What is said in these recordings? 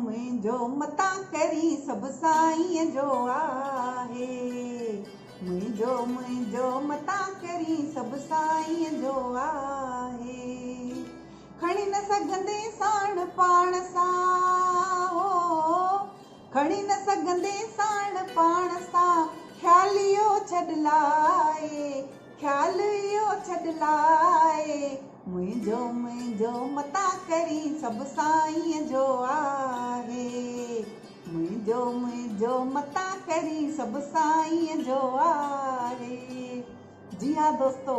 मुंहिंजो मता करी सभु साईं जो आहे। मुंहिंजो मता करी सभु साईं जो आहे। खणी न सघंदे साण पाण सां हो, खणी न सघंदे साण पाण सां ख़्याल इहो छॾलाए, ख़्याल इहो छॾलाए। मुंहिंजो मता करी सभु साईं जो आहे। मुंहिंजो मता करी सभु साईं जो आहे। जी हा दोस्तो,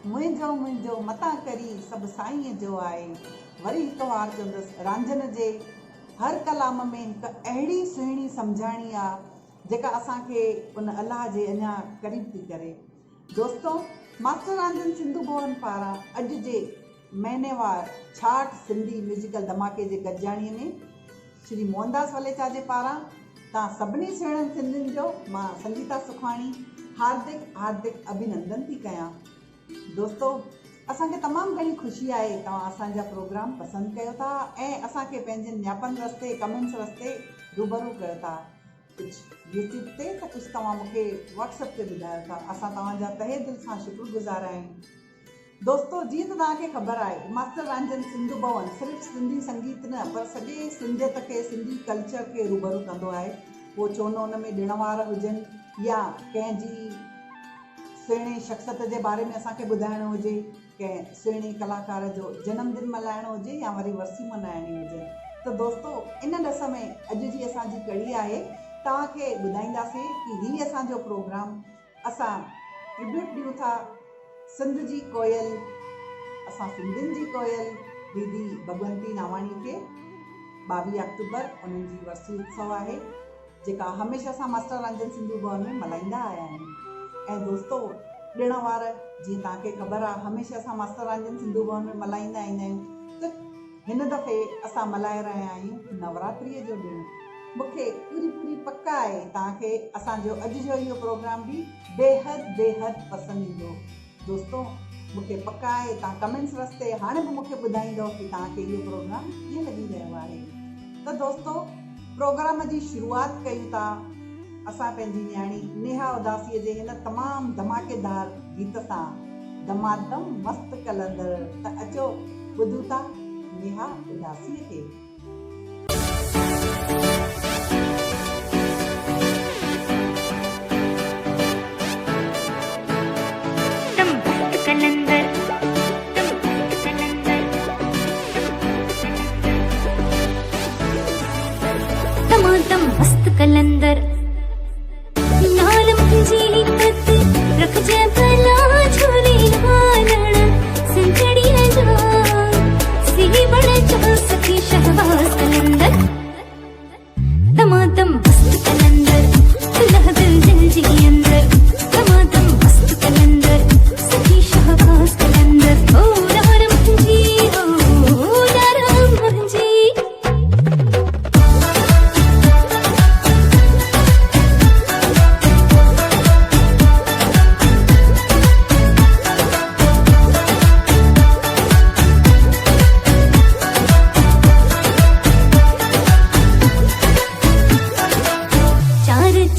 मुंहिंजो मता करी सभु साईं जो आहे। वरी हिकु वार चवंदसि, रांझनि जे हर कलाम में हिकु अहिड़ी सुहिणी सम्झाणी आहे जेका असांखे उन अलाह जे अञा क़रीब थी करे। दोस्तो, मास्टर रांझनि सिंधु भवन पारां अॼु जे महीनेवार 66 सिंधी म्यूज़िकल धमाके जे गॾिजाणीअ में श्री मोहनदास वलेचा जे पारां तव्हां सभिनी सुहिणनि सिंधियुनि जो मां संगीता सुखाणी हार्दिक अभिनंदन थी कयां। दोस्तो, असांखे तमामु घणी ख़ुशी आहे तव्हां असांजा प्रोग्राम पसंदि कयो था ऐं असांखे पंहिंजे न्यापनि रस्ते कमेंट्स रस्ते रूबरू कयो था। कुझु यूट्यूब ते त कुझु तव्हां मूंखे व्हाट्सएप ते ॿुधायो था। असां तव्हांजा तहे दिलि सां शुक्रगुज़ार आहियूं। दोस्तो, जीअं त तव्हांखे ख़बर आहे, मास्टर रांझनि सिंधु भवन सिर्फ़ु सिंधी संगीत न पर सॼे सिंधियत खे, सिंधी कल्चर खे रूबरू कंदो आहे। पोइ छो न हुन में ॾिण वार हुजनि या कंहिंजी सुहिणे शख़्सियत जे बारे में असांखे ॿुधाइणो हुजे, कंहिं सुहिणे कलाकार जो जनमदिन मल्हाइणो हुजे या वरी वरसी मल्हाइणी हुजे। त दोस्तो, इन ॾिस में अॼु जी असांजी कड़ी आहे, तव्हांखे ॿुधाईंदासीं कि हीअ असांजो प्रोग्राम असां ट्रिब्यूट ॾियूं था सिंध जी कोयल, असां सिंधियुनि जी कोयल दीदी भगवंती नावाणी खे। 22 अक्टूबर उन्हनि जी वरसी उत्सव आहे जेका हमेशह असां मास्टर रांझनि सिंधु भवन में मल्हाईंदा आया आहियूं। ऐं दोस्तो, ॾिण वार जीअं तव्हांखे ख़बर आहे हमेशह असां मास्टर रांझनि सिंधु भवन में मल्हाईंदा ईंदा आहियूं। त हिन दफ़े असां मल्हाए रहिया आहियूं नवरात्रीअ जो ॾिणु। मूंखे पूरी पक आहे तव्हांखे असांजो अॼु जो इहो प्रोग्राम बि बेहद पसंदि ईंदो। दोस्तो, मूंखे पक आहे तव्हां कमेंट्स रस्ते हाणे बि मूंखे ॿुधाईंदव कि तव्हांखे इहो प्रोग्राम कीअं लॻी रहियो आहे। त दोस्तो, प्रोग्राम जी शुरूआत कयूं था असां पंहिंजी न्याणी नेहा उदासीअ जे हिन तमामु धमाकेदार गीत सां, दमादम मस्त कलंदर। त अचो ॿुधूं था नेहा उदासीअ खे। दमादम मस्त कलंदर नाल मुंहिंजी कत रखजे भला झोली लालण संजड़ीअ जो सी बण जो सखी शहबाज कलंदर। दमादम मस्त कलंदर दुल्हा दिल जी अंदर। दमादम मस्त कलंदर सखी शहबाज कलंदर। ओ यार मुंहिंजी, ओ यार मुंहिंजी।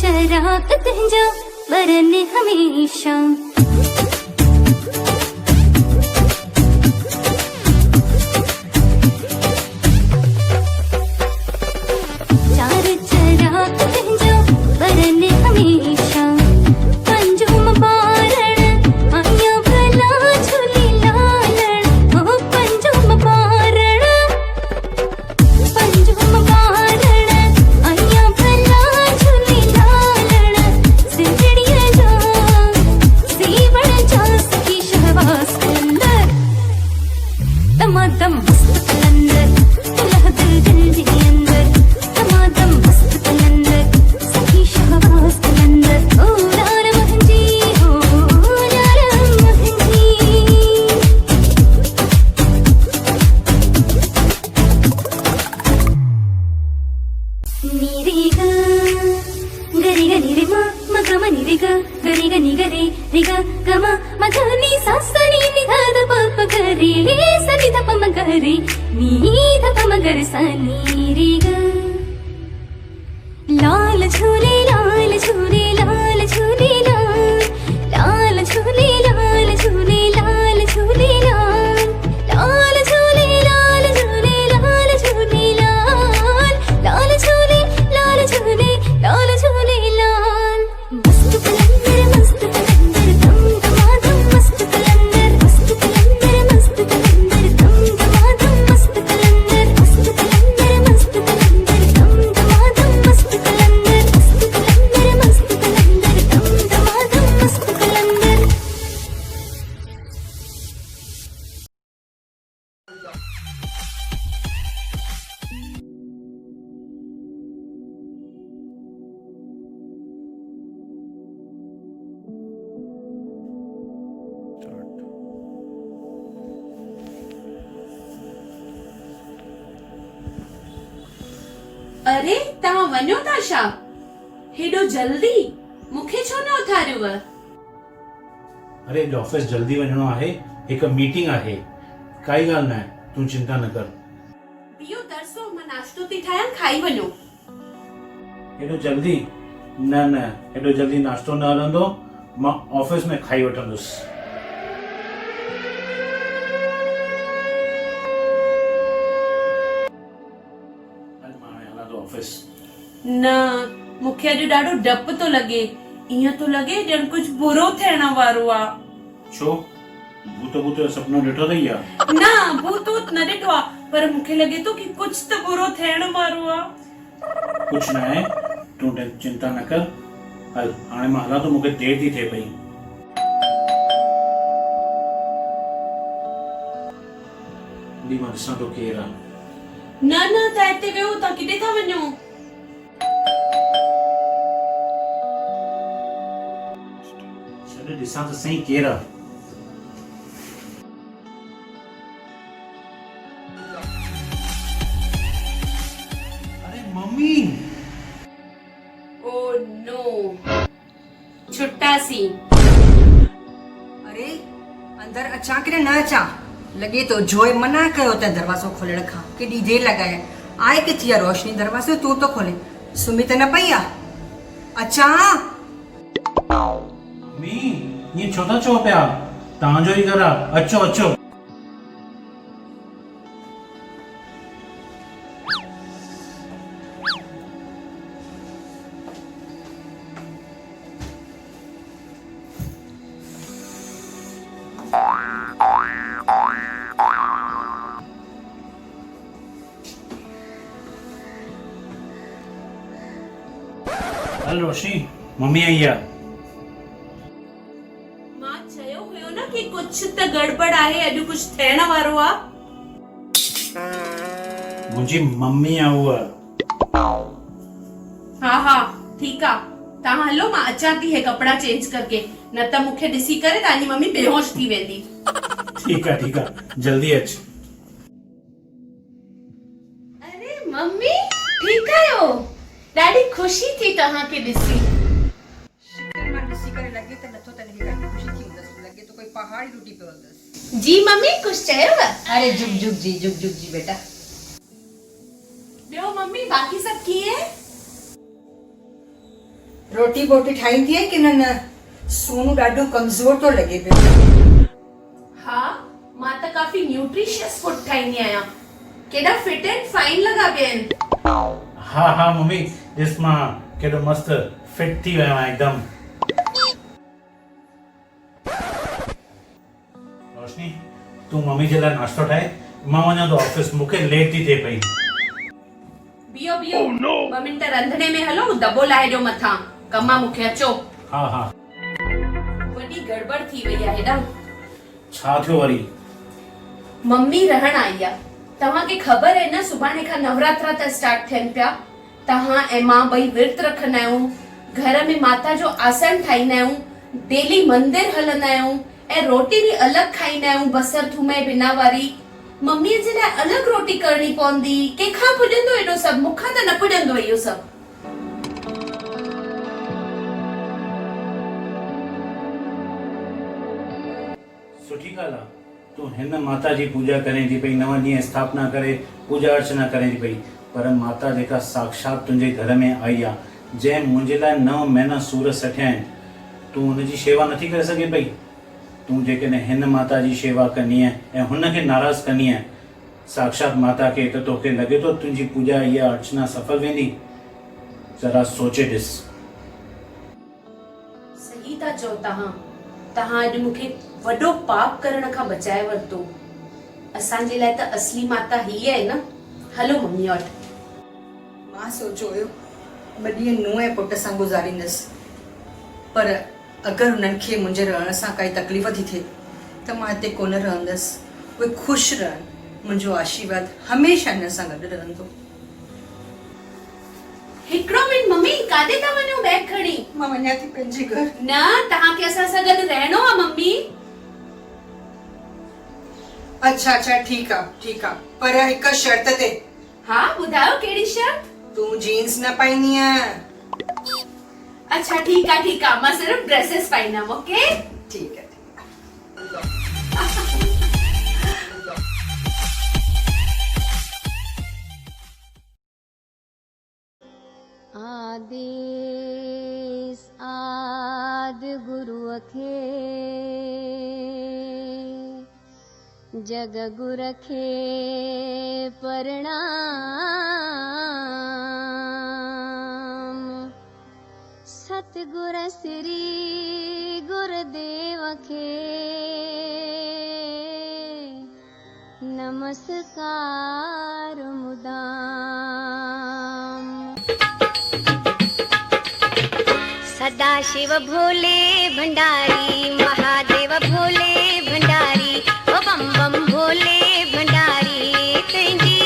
चराग तुंहिंजा बरन हमेशा, चार चराग तुंहिंजा बरन हमेशा। पंजुम बारण आया भला झूली लालण। हो पंजुम बारण, पंजुम बारण आया भला झूली लालण सिंजड़ीअ जो सी बण जो सखी शहबाज कलंदर। दमादम मस्त कलंदर दुल्हा दिल जी अंदर। दमादम मस्त कलंदर सखी शहबाज कलंदर। ओ यार मुंहिंजी, ओ यार मुंहिंजी। नी रे गा गरी गा नी रे मा मा गा मा नी रे गा गरी गा नी गा रे गा गा मा मा गा नी सा सा नी नी धा धा प प ग रे सा नी धा प म ग रे नी धा प म ग रे सा नी रे गा। झूले लाल झूले लाल झूले लाल लाल झूले लाल झूले लाल झूले लाल लाल झूले लाल झूले लाल झूले लाल लाल झूले लाल झूले लाल झूले लाल मस्त कलंदर दम दमादम मस्त कलंदर मस्त कलंदर मस्त कलंदर दम दमादम मस्त कलंदर मस्त कलंदर मस्त कलंदर दम दमादम मस्त कलंदर मस्त कलंदर मस्त कलंदर दम दमादम मस्त कलंदर अरे तव्हां वञो था छा? हेॾो जल्दी मूंखे छो न उथारियव? अरे ऑफिस जल्दी वञणो आहे, हिकु मीटिंग आहे। काई ॻाल्हि न आहे, तूं चिंता न कर। बियो तरसो, मां नाश्तो थी ठाहियां, खाई वञो। हेॾो जल्दी न न, हेॾो जल्दी नाश्तो न हलंदो, मां ऑफिस में खाई वठंदुसि। हल मां हलां थो ऑफिस। न, मूंखे अॼु ॾाढो डपु थो लॻे। ईअं थो लॻे ॼण कुझु बुरो थियण वारो आहे। छो? भूत भूत जो सुपिनो ॾिठो अथई या? न, भूत वूत न ॾिठो आहे, पर मूंखे लॻे थो कि कुझु त बुरो थियण वारो आहे। कुझु न आहे, तूं चिंता न कर। हल हाणे मां हलां थो, मूंखे देरि थी थिए पई। मां ॾिसां थो केरु आहे। न न, तव्हां हिते वेहो, तव्हां किथे था वञो? छॾ ॾिसां त सही केरु आहे। अरे मम्मी! Oh no, छुट्टासीं। अरे अंदर अचां कि न अचां? लॻे थो जोए मना कयो त दरवाज़ो खोलण खां। केॾी देरि लॻाए आहे किथे आहे रोशनी? दरवाज़ो तूं तो खोले, सुम्ही त न पई आहे? अचां? मम्मी ईअं छो था चओ पिया? तव्हांजो ई घर आहे, अचो अचो। हल रोशनी, मम्मी आई आहे। मां चयो हुयो न कि कुझु त गड़बड़ आहे, अॼु कुझु थियण वारो आहे। मुंहिंजी मम्मी आहे उहा। हा हा ठीकु आहे, तव्हां हलो, मां अचां थी हे कपिड़ा चेंज करके, न त मूंखे ॾिसी करे तव्हांजी मम्मी बेहोश थी वेंदी। ठीकु आहे, जल्दी अच। अरे मम्मी, ठीकु आहियो? ॾाढी ख़ुशी थी तव्हांखे ॾिसी। शुक्र मां ॾिसी करे लॻे त नथो त हिनखे ॾाढी ख़ुशी थी हूंदसि। लॻे तो कोई पहाड़ी टूटी पियो हूंदसि। जी मम्मी, कुझु चयव? अरे जुग जुग जी बेटा। ॿियो मम्मी, बाक़ी सभु कीअं? रोटी बोटी ठाहींदी आहे कि न? सोनू ॾाढो कमज़ोर तो लॻे पियो। हा, मां त काफ़ी न्यूट्रिशियस फूड ठाहींदी आहियां। केॾा फिट एंड फाइन लॻा पिया आहिनि। हा हा मम्मी, ॾिस मां केॾो मस्त फिट थी वियो आहियां एकदम। रोशनी, तूं मम्मी जे लाइ नाश्तो ठाहे, मां वञां थो ऑफिस, मूंखे लेट थी थिए पई। बियो बियो, 2 मिंट रंधिणे में हलो, दॿो लाहे ॾियो मथां, कमु आहे मूंखे, अचो। हा हा। वॾी गड़बड़ थी वई आहे हेॾा। छा थियो वरी? मम्मी रहण आई आहे। तव्हांखे ख़बर आहे न, सुभाणे खां नवरात्रा त स्टार्ट थियनि पिया। तव्हां ऐं मां ॿई विर्त रखंदा आहियूं, घर में माता जो आसन ठाहींदा आहियूं, डेली मंदिर हलंदा आहियूं ऐं रोटी बि अलॻि खाईंदा आहियूं, बसर थूम जे बिना वारी। मम्मीअ जे लाइ अलॻि रोटी करणी पवंदी। कंहिंखां पुॼंदो एॾो सभु? मूंखां त न पुॼंदो इहो सभु। सुठी ॻाल्हि आहे, तूं हिन माता जी पूजा करें थी पई, 9 ॾींहं स्थापना करे पूजा अर्चना करें थी पई, पर माता जेका साक्षात तुंहिंजे घर में आई आहे, जंहिं मुंहिंजे लाइ 9 महीना सूर सठिया आहिनि, तूं हुनजी शेवा नथी करे सघे पई? तूं जेकॾहिं हिन माता जी शेवा कंदी ऐं हुनखे नाराज़ कंदी आहे साक्षात माता खे, त तोखे लॻे थो तुंहिंजी पूजा इहा अर्चना सफल वेंदी? ज़रा सोचे ॾिस। सही था चओ तव्हां अॼु मूंखे वॾो पाप करण खां बचाए वरितो। असांजे लाइ त असली माता हीअ आहे न। हलो मम्मी वटि। मां सोचियो हुयो ॿ ॾींहं नुंहुं ऐं पुट सां गुज़ारींदसि, पर अगरि हुननि खे मुंहिंजे रहण सां काई तकलीफ़ थी थिए त मां हिते कोन रहंदसि। उहे ख़ुशि रहनि, मुंहिंजो आशीर्वाद हमेशह हिन सां गॾु रहंदो। हिकिड़ो मिंट मम्मी, काॾे था वञो बैग खणी? मां वञा थी पंहिंजे घर। न, तव्हांखे असां सां गॾु रहणो आहे मम्मी। अच्छा ठीकु आहे, पर हिकु शर्त ते। हा ॿुधायो, कहिड़ी शर्त? तूं जीन्स न पाईंदीअ। अच्छा ठीकु आहे, मां सिर्फ़ ड्रेसेस पाईंदमि। ओके ठीक है। आदेश आदि गुरु अखे जग गुर खे प्रणाम। सतगुर श्री गुरुदेव खे नमस्कार मुदाम। सदा शिव भोले भंडारी, महादेव भोले भंडारी, ओ बम बम भोले भंडारी, तुंहिंजी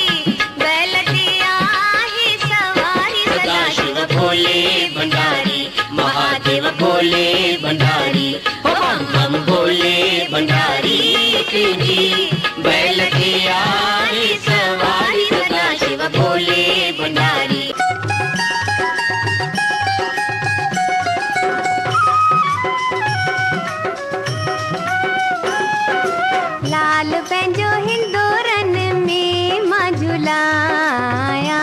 बैल ते आहे सवारी। सदा शिव भोले भंडारी, महादेव भोले भंडारी, ओ बम बम भोले भंडारी, तुंहिंजी बैल ते आहे सवारी। सदा शिव भोले भंडारी। लाल पंहिंजो हिंदोरन में मां झुलाया,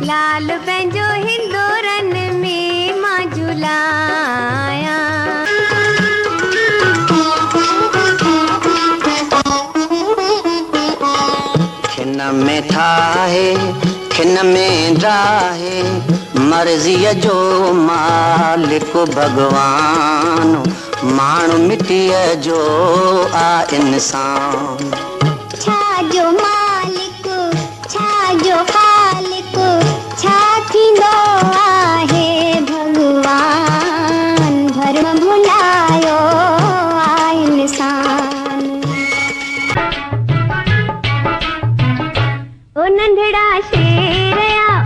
लाल पंहिंजो हिंदोरन में मां झुलाया। खिन में ठाहे खिन में राहे, मर्ज़ीअ जो मालिक भगवान, माण्हू मिटीअ जो आ इंसान। छा जो मालिक छा जो खालिक, छा थींदो आहे भगवान, धर्म भुलायो आ इंसान। ओ नंढड़ा शेर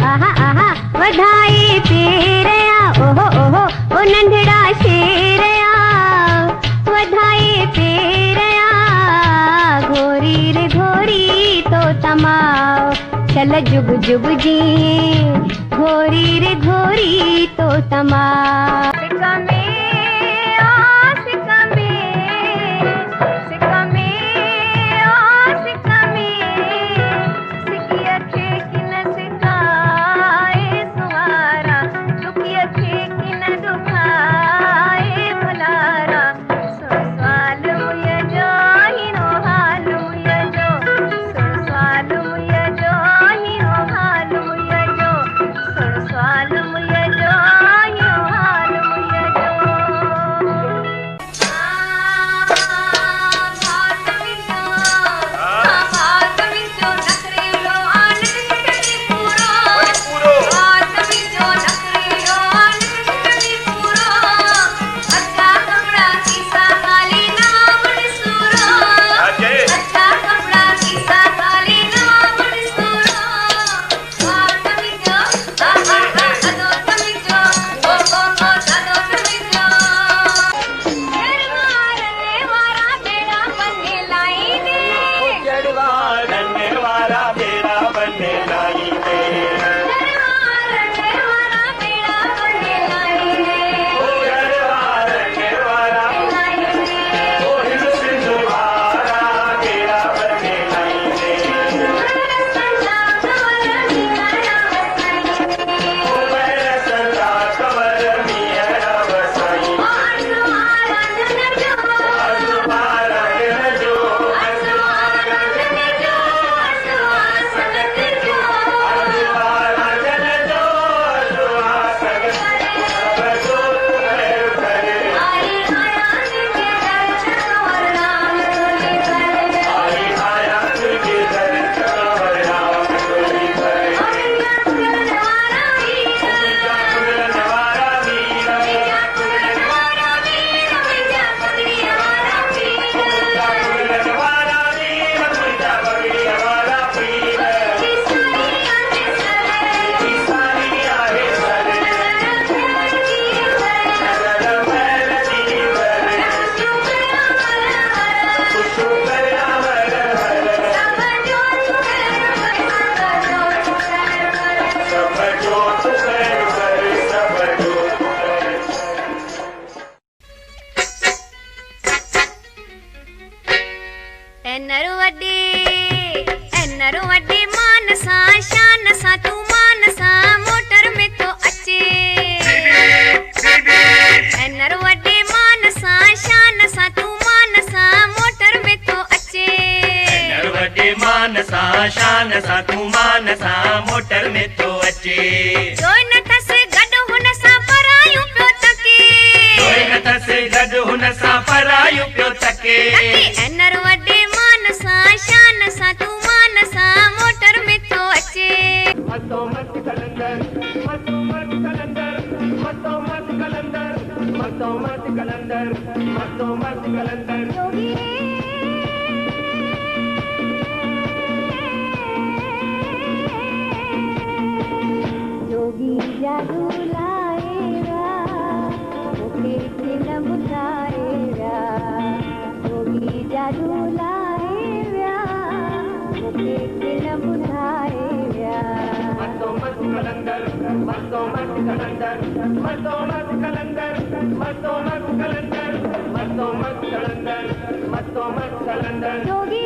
आहा आहा वधाए पेर ओहो ओहो, ओ नंढड़ा शेर वधाए पेर घोरी रे घोरी तो तमाओ, चल जुग जुग जी घोरी रे घोरी तो तमाओ। सां मोटर में तो अचे जोई न थस गॾु हुन सां परायूं पियो तके जोई न थस गॾु हुन सां परायूं पियो तके एनर वॾे मान सां शान सां तूं मान सां मोटर में थो अचे मतो मत कलंदर मतो मत कलंदर मतो मत कलंदर मतो मत कलंदर मतो मत कलंदर जोगी जादू लाएगा मुझे न बुझाएगा जोगी जादू लाएगा मुझे न बुझाएगा मतो मत कलंदर मतो मत कलंदर मतो मत कलंदर मतो मत कलंदर मतो मत कलंदर मतो मत कलंदर जोगी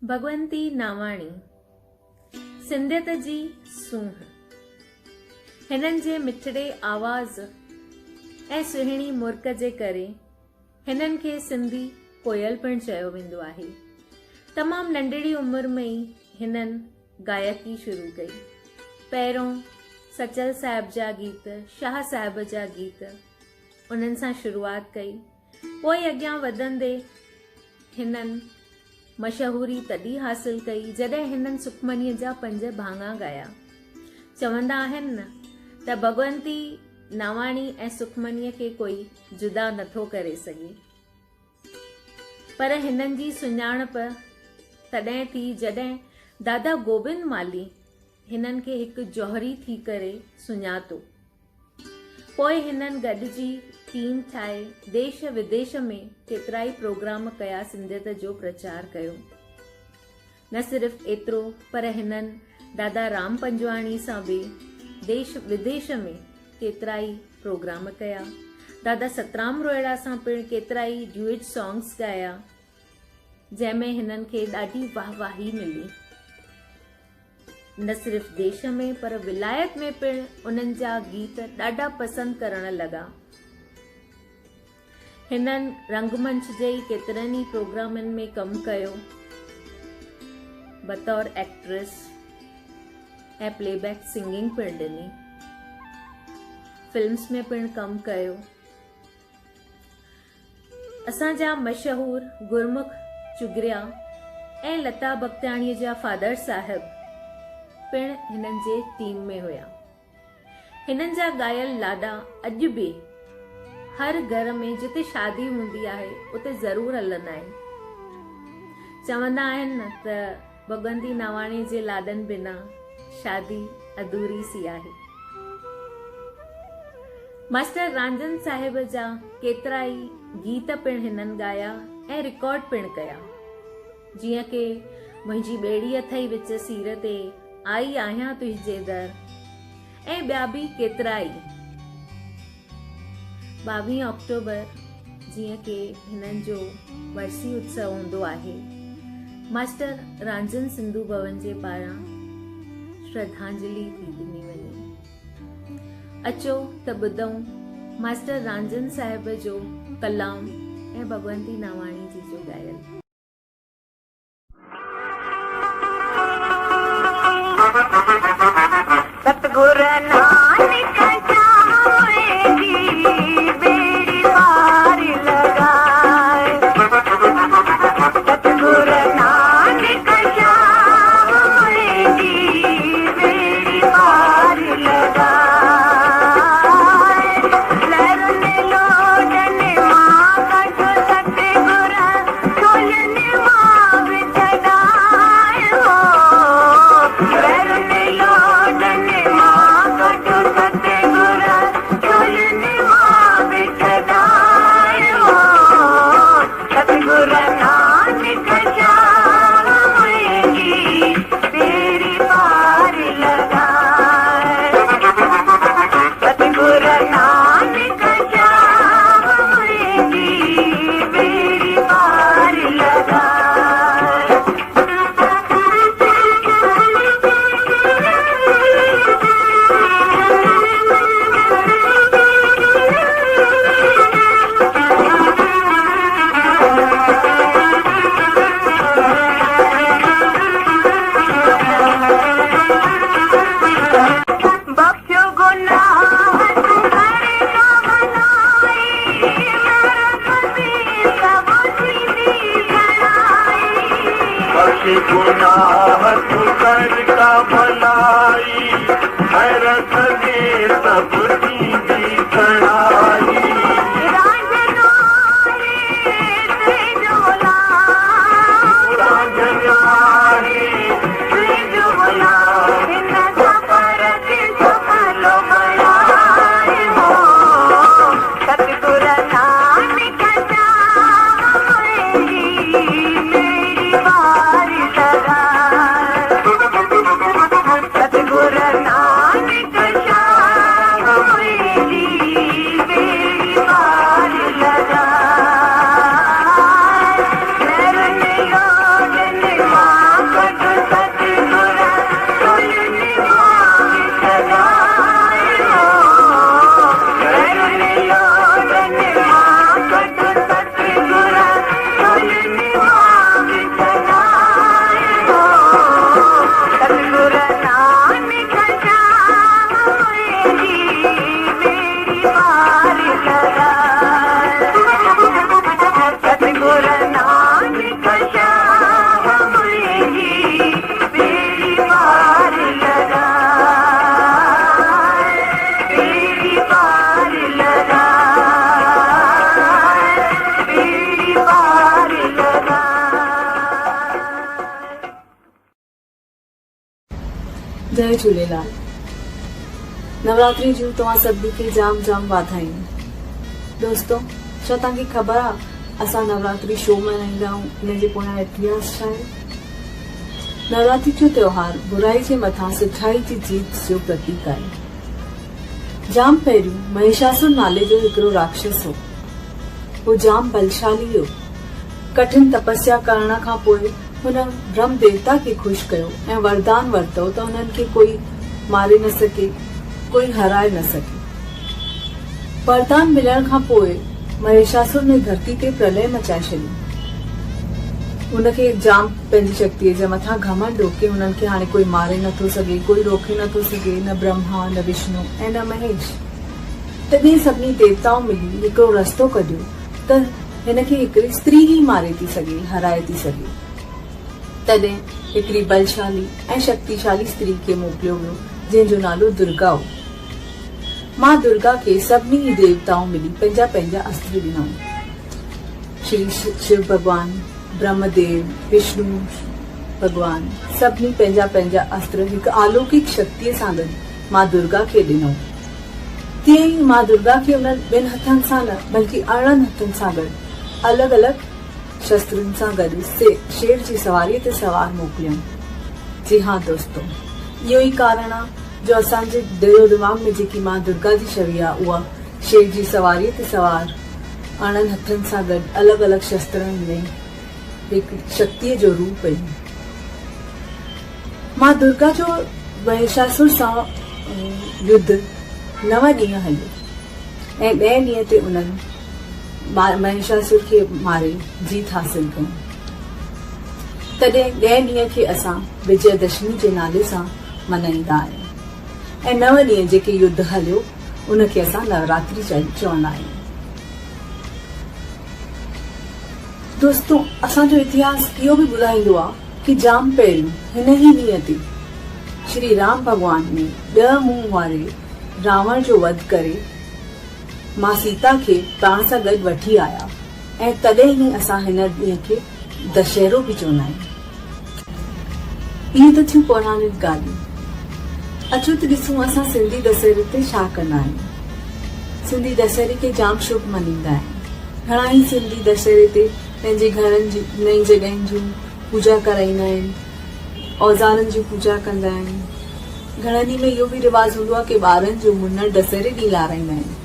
भगवंती नावाणी सिंधियत जी सूंह हिननि जे मिठड़े आवाज़ ऐं सुहिणी मुर्क जे करे हिननि खे सिंधी कोयल पिणु चयो वेंदो आहे। तमामु नंढड़ी उमिरि में ई हिननि गायकी शुरू कई। पहिरों सचल साहिब जा गीत, शाह साहिब जा गीत उन्हनि सां शुरूआत कई। पोइ अॻियां वधंदे हिननि मशहूरी तॾहिं हासिल कई जॾहिं हिननि सुखमनीअ जा 5 भाङा गाया। चवंदा आहिनि न त भगवंती नावाणी ऐं सुखमनीअ खे कोई जुदा नथो करे सघे, पर हिननि जी सुञाणप तॾहिं थी जॾहिं दादा गोबिंद माली हिननि खे हिकु जौहरी थी करे सुञातो। पोइ हिननि गॾिजी टीम ठाहे देश विदेश में केतिरा ई प्रोग्राम कया, सिंधियत जो प्रचार कयो। न सिर्फ़ एतिरो, पर हिननि दादा राम पंजवाणी सां बि देश विदेश में केतिरा ई प्रोग्राम कया। दादा सतराम रोहिड़ा सां पिणु केतिरा ई ड्यूएट सॉन्ग्स गाया, जंहिंमें हिननि खे ॾाढी वाहवाही मिली। न सिर्फ़ देश में पर विलायत में पिणु उन्हनि जा गीत ॾाढा पसंदि करण लॻा। हिननि रंगमंच जे केतिरनि ई प्रोग्रामनि में कमु कयो बतौर एक्ट्रेस ऐं प्लेबैक सिंगिंग पिणु ॾिनी। फिल्म्स में पिणु कमु कयो। असांजा मशहूर गुरमुख चुगरिया ऐं लता भगताणीअ जा फादर साहिब पिणु हिननि जे टीम में हुया। हिननि जा ॻायल लाॾा अॼु बि हर घर में जिते शादी हूंदी आहे उते ज़रूरु हलंदा आहिनि। चवंदा आहिनि न त भगवंती नावाणी जे लाॾनि बिना शादी अधूरी सी आहे। मास्टर रांजन साहिब जा केतिरा ई गीत पिणु हिननि गाया ऐं रिकॉर्ड पिणु कया, जीअं कि मुंहिंजी ॿेड़ी अथई विच सीर ते, आई आहियां तुंहिंजे दर ऐं ॿिया बि केतिरा ई। 22 अक्टूबर जीअं कि हिननि जो वर्सी उत्सव हूंदो आहे, मास्टर रांजन सिंधु भवन जे पारां श्रद्धांजलि थी ॾिनी वञे। अचो त ॿुधूं मास्टर रांजन साहिब जो कलाम ऐं भगवंती नावाणी जी जो ॻायल। सतगुर नानक जाएगी बेड़ी पार लगाए। सतगुर नानक जाएगी बेड़ी पार लगाए। लरने लोटने माँ का जो सतगुर खोलने माँ बिछड़ाए हो। लरने लोटने माँ का जो गुनाह तू कर का भलाई हैरत दे सबकी भी कड़ाई जय झूलेलाल। नवरात्रि जूं तव्हां सभिनी खे जाम जाम वाधायूं। दोस्तों, छा तव्हांखे ख़बर आहे असां नवरात्रि छो मल्हाईंदा आहियूं, हिन जे पोयां इतिहास छा आहे? नवरात्रि जो त्योहार बुराई जे मथां सुठाई जी जीत जो प्रतीक आहे। जाम पहिरियों महिषासुर नाले जो हिकिड़ो राक्षस हो। वो जाम बलशाली हो। कठिन तपस्या करण खां पोइ हुन ब्रह्म देवता खे ख़ुशि कयो ऐं वरदान वरितो त हुननि खे कोई मारे न सके, कोई हराए न सके। वरदान मिलण खां पोइ महिषासुर ने धरती ते प्रलय मचाए छॾी। उनखे जाम पंहिंजी शक्तिअ जे मथां घमंड हो कि हुननि खे हाणे कोई मारे नथो सघे, कोई रोके नथो सघे, न ब्रह्मा न विष्णु ऐं न महेश। तॾहिं सभिनी देवताऊं मिली हिकिड़ो रस्तो कढियो त हिनखे हिकिड़ी स्त्री ई मारे थी सघे, हराए थी सघे। तॾहिं हिकिड़ी बलशाली ऐं शक्तिशाली स्त्री खे मोकिलियो वियो जंहिंजो नालो दुर्गा हो। मां दुर्गा खे सभिनी देवताऊं मिली पंहिंजा पंहिंजा अस्त्र ॾिनऊं। श्री शिव भगवान, ब्रह्मदेव, विष्णु भगवान सभिनी पंहिंजा पंहिंजा अस्त्र हिकु अलौकिक शक्तिअ सां गॾु मां दुर्गा खे ॾिनऊं। तीअं ई मां दुर्गा खे उन्हनि ॿिनि हथनि सां न बल्कि 18 हथनि सां गॾु अलॻि अलॻि शस्त्रनि सां गॾु शेर जी सवारीअ ते सवार मोकिलियऊं। जी हाँ दोस्तों, इहो ई कारण आहे जो असांजे दिलो दिमाग़ में जेकी मां दुर्गा जी छवि आहे उहा शेर जी सवारीअ ते सवार 18 हथनि सां गॾु अलॻि अलॻि शस्त्रनि में हिकु शक्तिअ जो रूप आहे। मां दुर्गा जो महिषासुर सां युद्ध 9 ॾींहं हलियो ऐं 10 ॾींहं ते उन्हनि महिषासुर खे मारे जीत हासिल कई। तॾहिं 10 ॾींहं खे असां विजयदशमी जे नाले सां मल्हाईंदा आहियूं ऐं 9 ॾींहं जेके युद्ध हलियो उनखे असां नवरात्रि चवंदा आहियूं। दोस्तों, असांजो इतिहास इहो बि ॿुधाईंदो आहे कि जाम पहिरियों हिन ई ॾींहं ते श्री राम भॻवान ने 10 मुंहं वारे रावण जो वध करे मां सीता खे पाण सां गॾु वठी आया ऐं तॾहिं ई असां हिन ॾींहं खे दशहरो बि चवंदा आहियूं। इहे त थियूं पौराणिक ॻाल्हियूं। अचो त ॾिसूं असां सिंधी दशहरे ते छा कंदा आहियूं। सिंधी दशहरे खे जाम शुभ मञींदा आहिनि। घणा ई सिंधी दशहरे ते पंहिंजे घरनि जी नई जॻहियुनि जूं पूजा कराईंदा आहिनि, औज़ारनि जी पूजा कंदा आहिनि। घणनि में इहो बि रिवाज हूंदो आहे कि ॿारनि जो मुनण दशहरे ॾींहुं लाराईंदा आहिनि।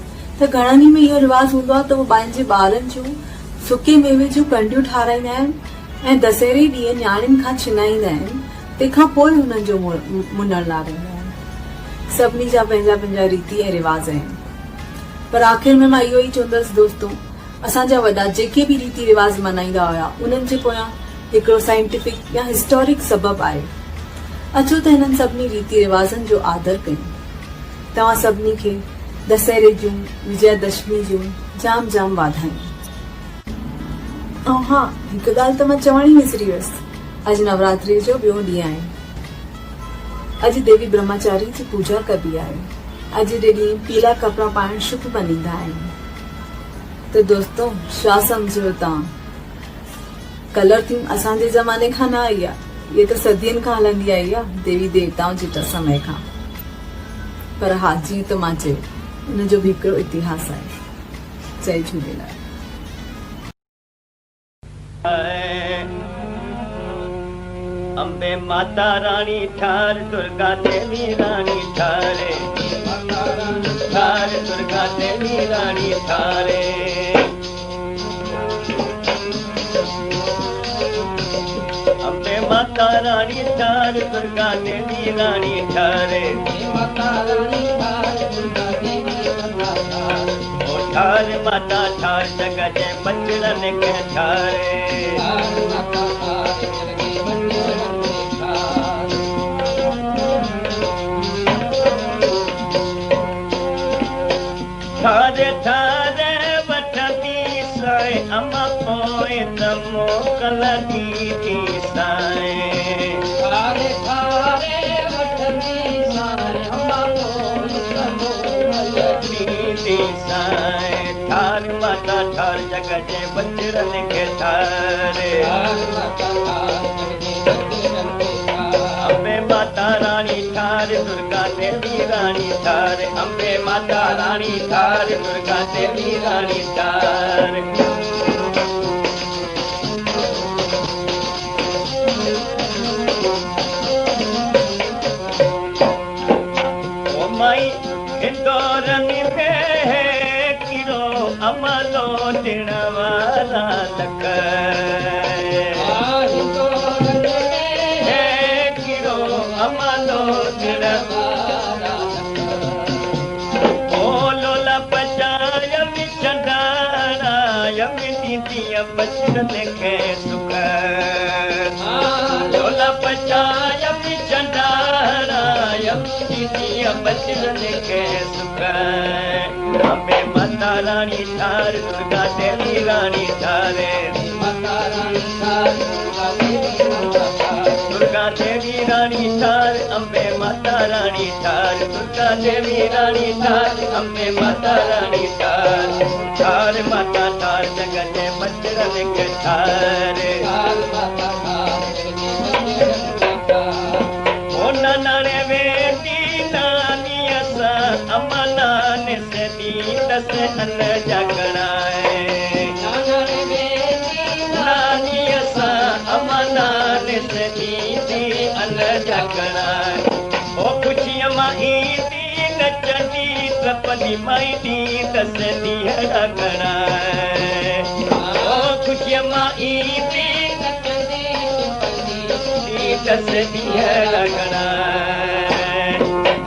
त घणनि में इहो रिवाज हूंदो आहे त उहो पंहिंजे ॿारनि जूं सुके मेवे जूं कंडियूं ठाराईंदा आहिनि ऐं दशहरे ॾींहुं न्याणियुनि खां छिनाईंदा आहिनि। तंहिंखां पोइ हुननि जो मुनण लाराईंदा आहिनि। सभिनी जा पंहिंजा पंहिंजा रीति ऐं रिवाज आहिनि। पर आख़िर में मां इहो ई चवंदसि दोस्तों, असांजा वॾा जेके बि रीति रिवाज मल्हाईंदा हुआ उन्हनि जे पोयां हिकिड़ो साइंटिफिक या हिस्टोरिक सबबु आहे। अचो त हिननि सभिनी रीति रिवाजनि जो आदर कयूं। तव्हां सभिनी खे दशहरे जूं विजयदशमी जूं जाम जाम वाधायूं। ऐं हा, हिकु ॻाल्हि त मां चवण ई विसरी वियसि अॼु नवरात्रि जो ॿियो ॾींहुं आहे। अॼु देवी ब्रह्मचारी जी पूजा कबी आहे। अॼु जे ॾींहुं पीला कपिड़ा पाइण शुभ मञींदा आहिनि। त दोस्तों छा सम्झो तव्हां? कलर थीम असांजे ज़माने खां न आई आहे, इहे त सदियुनि खां हलंदी आई आहे, देवी देवताउनि जे समय खां। पर हा, जीअं त मां चयो, उनजो बि हिकिड़ो इतिहास आहे। जय झूलेलाल। अम्बे माता रानी ठार, दुर्गा देवी रानी ठारे, ठार दुर्गा देवी रानी ठारे। अम्बे माता रानी ठार, दुर्गा देवी रानी ठारे, ओ ठार माता ठार, जगत बचड़न के ठारे। ठारे ठारे वठंदी साए, अम्मा पोइ त मोकलंदी थी साए। ठारे ठारे वठंदी साए, अम्मा पोइ त मोकलंदी थी साए। ठार माता ठार, जग जे बचड़न खे ठारे। अम्बे माता रानी ठार, दुर्गा देवी रानी ठार। अम्बे माता रानी ठार, दुर्गा देवी रानी ठार। ओ माई इंदौरन में किरो अमलो ॾिण वारा लख। अमलो ॾिण वारा ओ लोला पचायम चंडारायम दीदीअ बचड़न खे सुख। लोला पचायम चंडारायम दीदीअ बचड़न खे सुख। अम्बे माता रानी ठार, दुर्गा देवी रानी ठारे। दुर्गा देवी रानी ठार, अम्बे माता रानी ठार। दुर्गा देवी रानी ठार, अम्बे माता रानी ठार। ठार माता ठार, जगत बचड़न के ठार। ओ नाने वेटी नानी असा, अम्मा नाने से दीदस अन जगणाए। नानी असा, अम्मा नाने से दीदी अन जगणाए। ओ खुशियां माई दी नचंदी, टपंदी माई दी दस ॾींहं गणाए। ओ खुशियां माई दी नचंदी, टपंदी दस ॾींहं गणाए।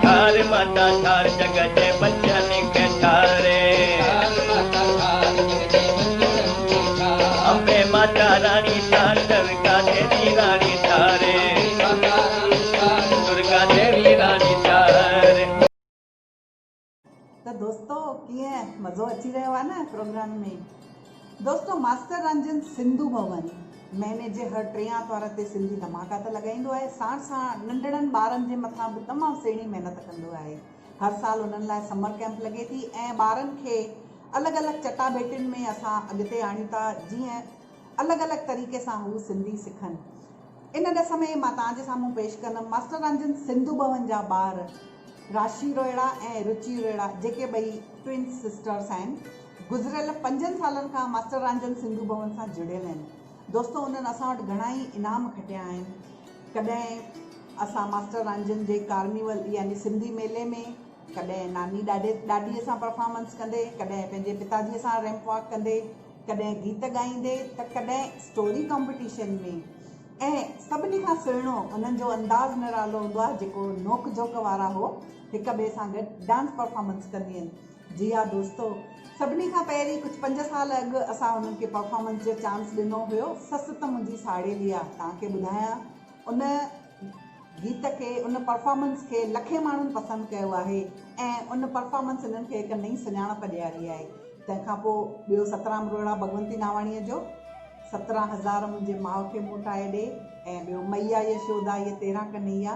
ठार माता ठार, जगत बचन खे ठारे। अम्बे माता रानी ठार, दुर्गा देवी रानी ठारे। दुर्गा देवी रानी ठार। त दोस्तों कीअं मज़ो अची रहियो आहे न प्रोग्राम में। दोस्तों मास्टर रंजन सिंधु भवन महीने जे हर टे आर्तवार ते सिंधी धमाका त लॻाईंदो आहे, साण साण नंढड़नि ॿारनि जे मथां बि तमामु सुहिणी महिनत कंदो आहे। हर साल उन्हनि लाइ समर कैंप लॻे थी ऐं ॿारनि खे अलॻि अलॻि चटाभेटियुनि में असां अॻिते आणियूं था, जीअं अलॻि अलॻि तरीक़े सां हू सिंधी सिखनि। इन ॾिस में मां तव्हांजे साम्हूं पेश कंदमि मास्टर रंजन सिंधु भवन जा ॿार राशि रोहिड़ा ऐं रुचि रोहिड़ा, जेके ॿई ट्विन्स सिस्टर्स आहिनि। गुज़िरियल 5 सालनि खां मास्टर रंजन सिंधु भवन सां जुड़ियल आहिनि। दोस्तों उन्हनि असां वटि घणा ई इनाम खटिया आहिनि। कॾहिं असां मास्टर रंजन जे कार्निवल यानी सिंधी मेले में, कॾहिं नानी ॾाॾीअ सां परफॉर्मेंस कंदे, कॾहिं पंहिंजे पिताजीअ सां रैंप वॉक कंदे, कॾहिं गीत ॻाईंदे, त कॾहिं स्टोरी कॉम्पिटिशन में। ऐं सभिनी खां सुहिणो उन्हनि जो अंदाज़ निरालो हूंदो आहे, जेको नोक झोक वारा हो हिक ॿिए सां गॾु डांस परफॉर्मेंस कंदियूं आहिनि। जी हा दोस्तों, सभिनी खां पहिरीं कुझु 5 साल अॻु असां उन्हनि खे परफॉर्मेंस जो चांस ॾिनो हुयो। ससु त मुंहिंजी साड़ेली आहे, तव्हांखे ॿुधायां उन गीत खे, उन परफॉर्मेंस खे लखे माण्हुनि पसंदि कयो आहे ऐं उन परफॉर्मेंस हिननि खे हिकु नई सुञाणप ॾियारी आहे। तंहिंखां पोइ ॿियो सतराम रोहिड़ा भगवंती नावाणीअ जो 17,000 मुंहिंजे माउ खे मोटाए ॾे ऐं ॿियो मैया यशोदा इहे 13 कन्हैया।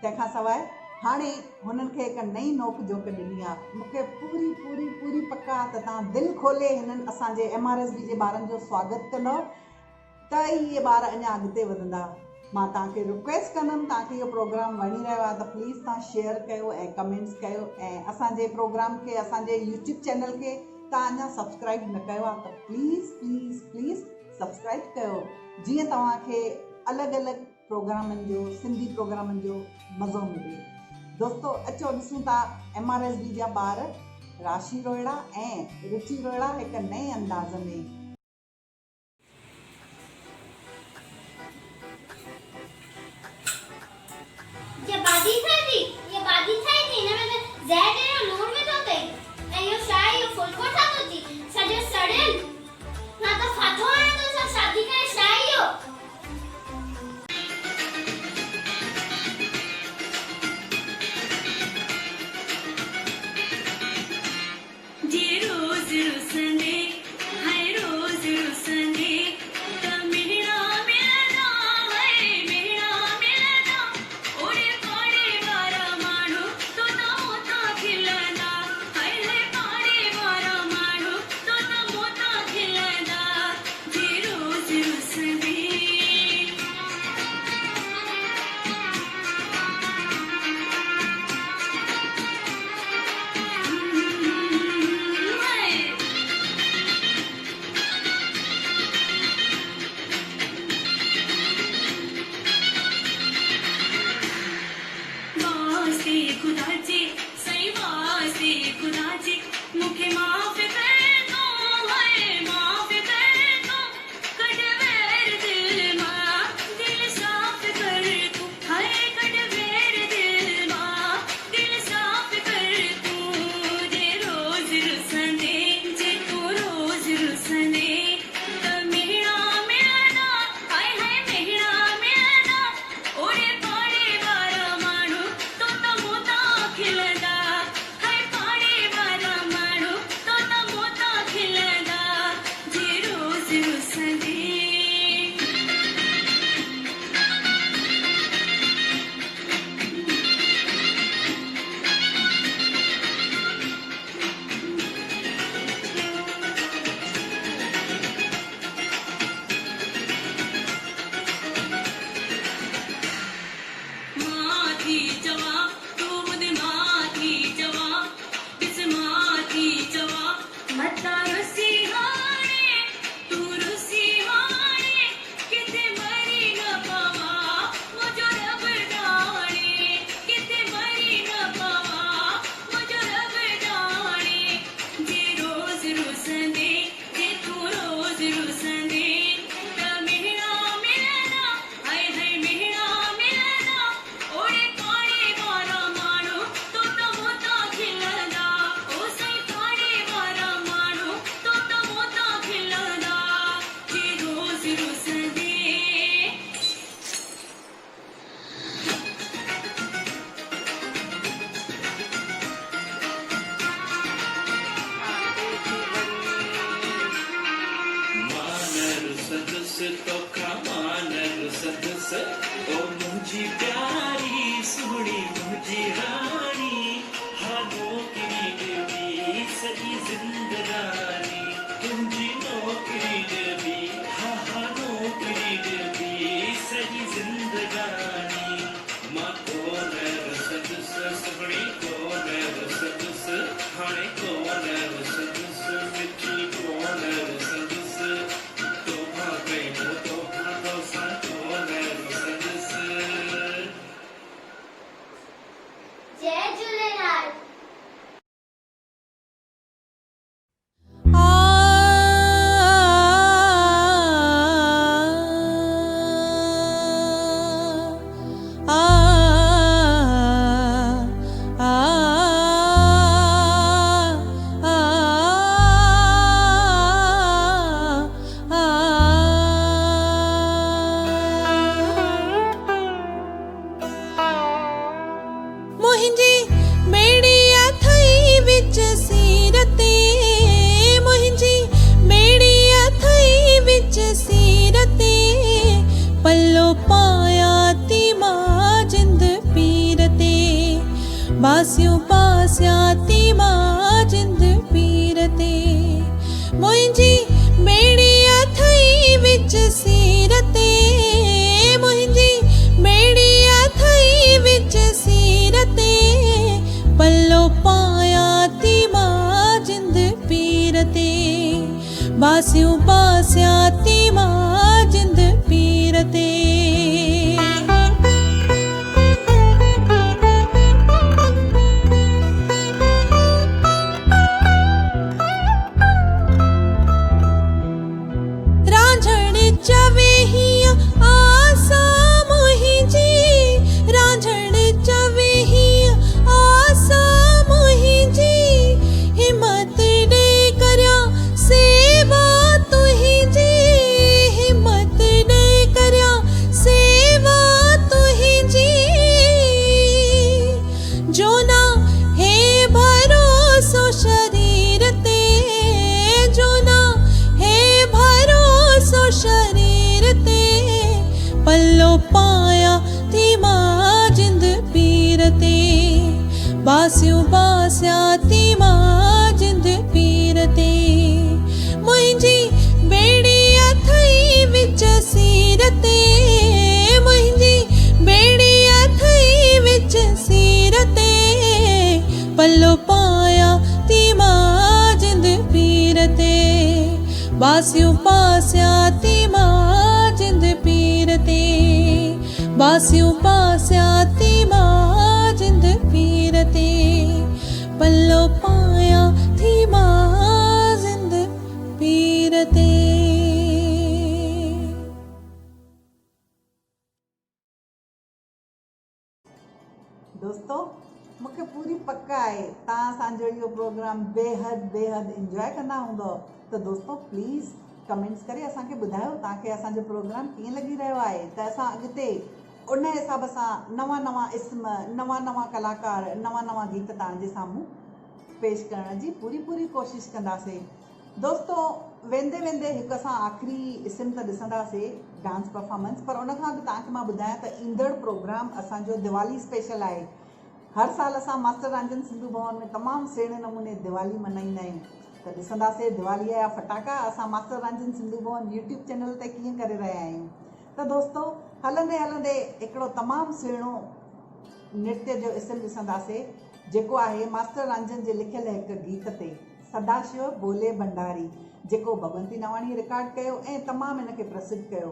तंहिंखां सवाइ हाणे हुननि खे हिकु नई नोक जोक ॾिनी आहे। मूंखे पूरी पूरी पूरी पक आहे त तव्हां दिलि खोले हिननि असांजे MRSB जे ॿारनि जो स्वागत कंदव त इहे ॿार अञा अॻिते वधंदा। मां तव्हांखे रिक्वेस्ट कंदमि, तव्हांखे इहो प्रोग्राम वणी रहियो आहे त प्लीज़ तव्हां शेयर कयो ऐं कमेंट्स कयो ऐं असांजे प्रोग्राम खे, असांजे यूट्यूब चैनल खे तव्हां अञा सब्सक्राइब न कयो आहे त प्लीज़ प्लीज़ प्लीज़ सब्सक्राइब कयो, जीअं तव्हांखे अलॻि अलॻि प्रोग्रामनि जो, सिंधी प्रोग्रामनि जो मज़ो मिले। दोस्तो अचो ॾिसूं था MRSB जा ॿार राशि रोहिड़ा ऐं रुचि रोहिड़ा हिकु नए अंदाज़ में। ये बादी था थी ना मैं ज़ैड है लूण में तो थे ए यो शाय यो फुलको था तो थी सजे सड़ेल ना तो फाथो है तो सब शादी का शाय यो जे रोज रुसने हाय रोज रुसने मेरा मिलना है मेरा मिलना ओरे पाड़े वारा मानो तो ना मोता खिलना हाय हाय पाड़े वारा मानो तो ना मोता खिलना जे रोज रुसने वास्ते खुदाचे सही वास्ते खुदाचे मुखे माफ कर दो हाय माफ कर दो कटवेर दिल मां दिल साफ कर तू हाय कटवेर दिल मां दिल साफ कर तू जे रोज रुसने जे तू रोज रुसने त मेरा मिलना हाय हाय मेरा मिलना ओरे पाड़े वारा मानो तो त मोता खिलदा हाय पाड़े वारा मानो तो त मोता खिलदा जे रोज रुसने माथी जवा तू मुझे माथी जवा किस माथी जवा मता रुसी हाणे तू रुसी हाणे किते मरी न पावा मुझो रब जाने किते मरी न पावा मुझो रब जाने जे रोज रुसने जे तू रोज रुसने त मेरा मिलना हाय हाय मेरा मिलना ओरे पाड़े वारा मानो तो त मोता खिलदा ओ सही पाड़े वारा मानो तो त मोता खिलदा जे रोज रुसने मानर सदस्य तो का मानर सदस्य ओ मुझी प्यारी सुनी मुझी रानी हानो की देवी सही जिंदगानी तुमजी नौकरी देवी हानो की देवी सही जिंदगानी मां कौन सदस्य सबड़ी कौन सदस्य हाणे कौन सदस्य मिठी कौन सदस्य तो भागे तो भागो सा कौन सदस्य जय झूलेलाल विच सीरते मुंहिंजी बेड़िया थई विच सीरते पल्लो पाया थी मां जिंद पीरते बासियूं बासिया थी मां जिंद पीरते चवे हिया आसा मुहिंजी रांझण चवे हिया आसा मुहिंजी हिम्मत दे करया सेवा तुहिंजी हिम्मत दे करया सेवा तुहिंजी जो ना है भरोसो शरीर ते जो ना है भरोसो शरीर ते पल्लो पाया थी मां जिंद पीरते बासियूं बासिया थी मां जिंद पीरते मुंहिंजी बेड़िया थई विच सीरते मुंहिंजी बेड़िया थई विच सीरते पल्लो पाया थी मां जिंद पीरते बासियूं बासिया थी मां जिंद पीरते बासियूं बासिया थी मां जिंद पीरते पल्लो पाया थी मां जिंद पीरते। दोस्तों मूंखे पूरी पक आहे तव्हां असांजो इहो प्रोग्राम बेहद इंजॉय कंदा हूंदव। त दोस्तों प्लीज़ कमेंट्स करे असांखे ॿुधायो तव्हांखे असांजो प्रोग्राम कीअं लॻी रहियो आहे त असां अॻिते उन हिसाब सां नवां इस्म नवां कलाकार नवां गीत तव्हांजे साम्हूं पेश करण जी पूरी कोशिशि कंदासीं। दोस्तों वेंदे हिकु असां आख़िरी इस्म त ॾिसंदासीं डांस परफॉर्मेंस, पर उन खां अॻु तव्हांखे मां ॿुधायां त ईंदड़ प्रोग्राम असांजो दिवाली स्पेशल आहे। हर साल असां मास्टर रंजन सिंधु भवन में तमामु सुहिणे नमूने दिवाली मल्हाईंदा आहियूं। त ॾिसंदासीं दिवालीअ जा फटाका असां master Ranjan Sindhu Bhavan YouTube channel ते कीअं करे रहिया आहियूं। त दोस्तों हलंदे हिकिड़ो तमामु सुहिणो नृत्य जो इस्म ॾिसंदासीं जेको आहे मास्टर रंजन जे लिखियल हिकु गीत ते सदाशिव बोले भंडारी, जेको भगवंती नवाणी रिकॉर्ड कयो ऐं तमामु हिनखे प्रसिद्ध कयो।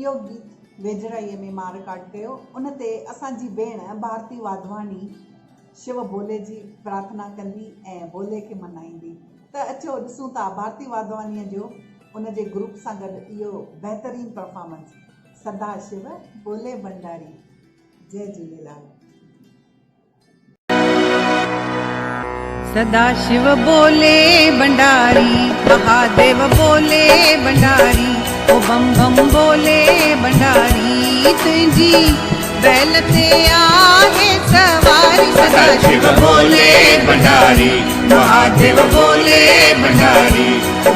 इहो गीत वेझड़ाईअ में मां रिकॉर्ड कयो। उन ते असांजी भेण भारती वाधवानी शिव भोले जी प्रार्थना कंदी ऐं भोले खे मनाईंदी। त अचो ॾिसूं था भारती वाधवानीअ जो उन जे ग्रुप सां गॾु इहो बहितरीन परफॉर्मेंस सदाशिव बोले भंडारी। जय झूलेलाल। सदाशिव बोले भंडारी महादेव बोले भंडारी ओ बम बम बोले भंडारी तुझी बैल ते आहे सवारी। सदाशिव बोले भंडारी महादेव बोले भंडारी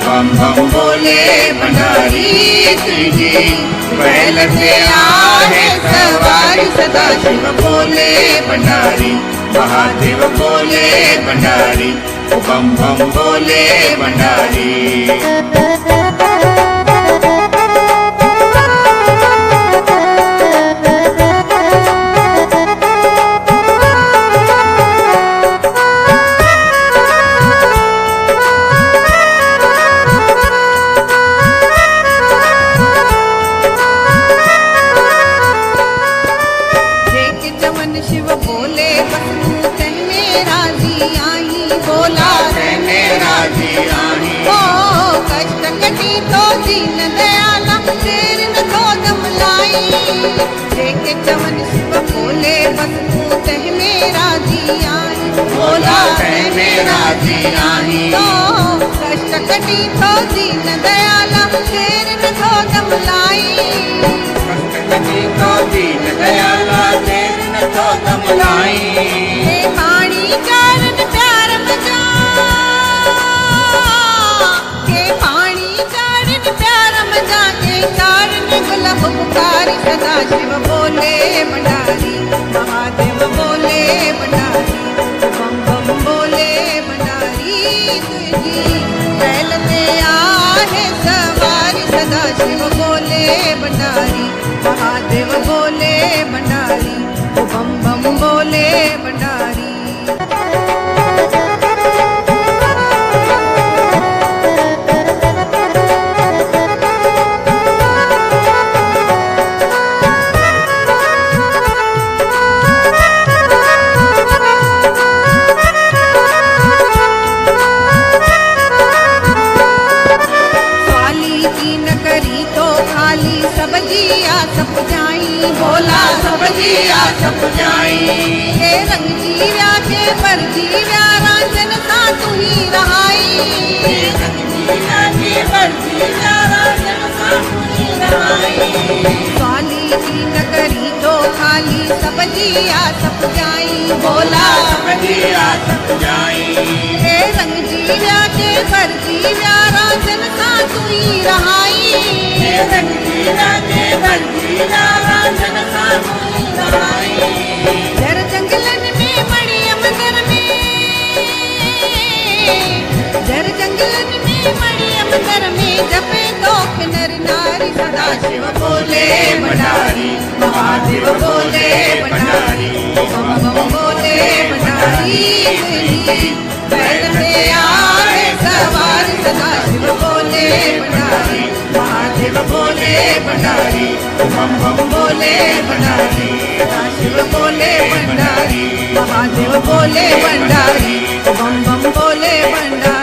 बम बम बोले भंडारी तुझी बैल ते आहे सवारी। सदाशिव बोले भंडारी महादेव बोले भंडारी बम बम बोले भंडारी। कटी तो दीन दयाला देर न थो दमलाई। कटी तो दीन दयाला देर न थो दमलाई। हे पानी चारन प्यार मजा के पानी चारन प्यार मजा के चारन गुलाब पुकारी। सदाशिव बोले भंडारी महादेव बोले भंडारी बम बम बोले भंडारी तुझी बैल ते आहे सवारी। सदाशिव भंडारी महादेव बोले भंडारी ओ बम बम बोले भंडारी सब्जिया सब जाई भोला सब्जिया सब जाई हे रंग जीव्या के पर जीव्या रांझन सा तू ही रहाई हे रंग जीव्या के पर जीव्या रांझन सा तू ही रहाई स्वाली की नगरी तो खाली सब्जिया सब जाई भोला सब्जिया सब जाई हे रंग जीव्या के पर जीव्या रांझन सा तू ही रहाई हे रंग जर जंगलन में बड़ी अमदर में जर जंगलन में बड़ी अमदर में जपे तो नर नारी सदा शिव बोले भंडारी महादेव बोले भंडारी बम बम बोले भंडारी बैल पे आए सवार सदा शिव बोले भंडारी महादेव बोले भंडारी बम बम बोले भंडारी शिव बोले भंडारी महादेव बोले भंडारी बम बम बोले भंडारी।